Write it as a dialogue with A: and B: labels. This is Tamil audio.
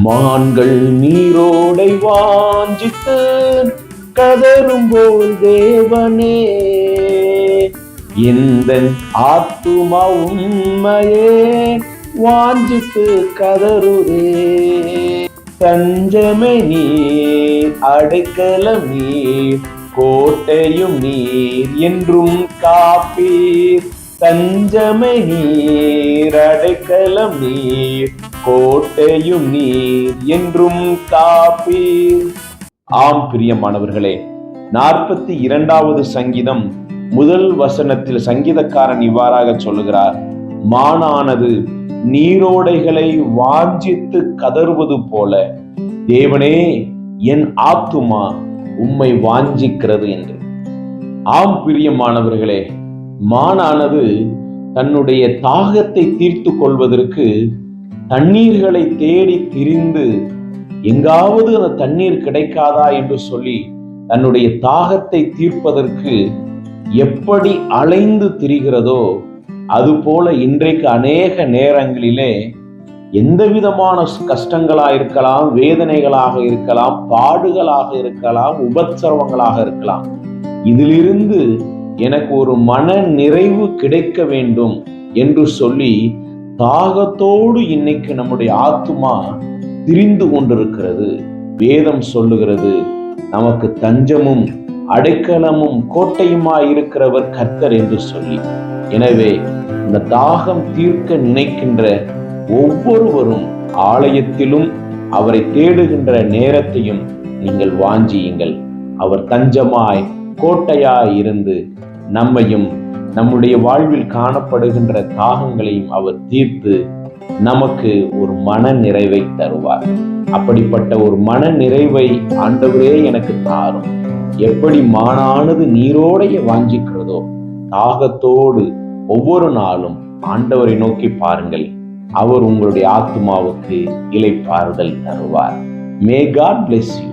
A: மான்கள் நீரோடை வாஞ்சித்து கதரும் போல் தேவனே, இந்த ஆத்துமா உம்மையே வாஞ்சித்து கதருதே. தஞ்சமே நீர், அடைக்கலம் நீர், கோட்டையும் நீர், என்றும் காப்பீர். தஞ்சமே நீர், அடைக்கலம் நீர், கோட்டையும் நீர், என்றும் காப்பீர். ஆம் பிரியமானவர்களே, 42வது சங்கீதம் முதல் வசனத்தில் சங்கீதக்காரன் இவ்வாறாக சொல்லுகிறார்: மானானது நீரோடைகளை வாஞ்சித்து கதறுவது போல தேவனே, என் ஆத்துமா உம்மை வாஞ்சிக்கிறது என்று. ஆம் பிரியமானவர்களே, மானானது தன்னுடைய தாகத்தை தீர்த்து கொள்வதற்கு தண்ணீர்களை தேடி திரிந்து எங்காவது அந்த தண்ணீர் கிடைக்காதா என்று சொல்லி தன்னுடைய தாகத்தை தீர்ப்பதற்கு எப்படி அலைந்து திரிகிறதோ, அதுபோல இன்றைக்கு அநேக நேரங்களிலே எந்த விதமான கஷ்டங்களாக இருக்கலாம், வேதனைகளாக இருக்கலாம், பாடுகளாக இருக்கலாம், உபத்திரவங்களாக இருக்கலாம், இதிலிருந்து எனக்கு ஒரு மன நிறைவு கிடைக்க வேண்டும் என்று சொல்லி தாகத்தோடு இன்னைக்கு நம்முடைய ஆத்துமா திரிந்து கொண்டிருக்கிறது. வேதம் சொல்லுகிறது, நமக்கு தஞ்சமும் அடைக்கலமும் கோட்டையுமாய் இருக்கிறவர் கர்த்தர் என்று சொல்லி. எனவே இந்த தாகம் தீர்க்க நினைக்கின்ற ஒவ்வொருவரும் ஆலயத்திலும் அவரை தேடுகின்ற நேரத்தையும் நீங்கள் வாஞ்சியுங்கள். அவர் தஞ்சமாய் கோட்டையாய் இருந்து நம்மையும் நம்முடைய வாழ்வில் காணப்படுகின்ற தாகங்களையும் அவர் தீர்த்து நமக்கு ஒரு மன நிறைவை தருவார். அப்படிப்பட்ட ஒரு மன நிறைவை ஆண்டவரே எனக்கு தாரும். எப்படி மானானது நீரோடைய வாஞ்சிக்கிறதோ, தாகத்தோடு ஒவ்வொரு நாளும் ஆண்டவரை நோக்கி பாருங்கள். அவர் உங்களுடைய ஆத்துமாவுக்கு இளைப்பாறுதல் தருவார். May God bless you.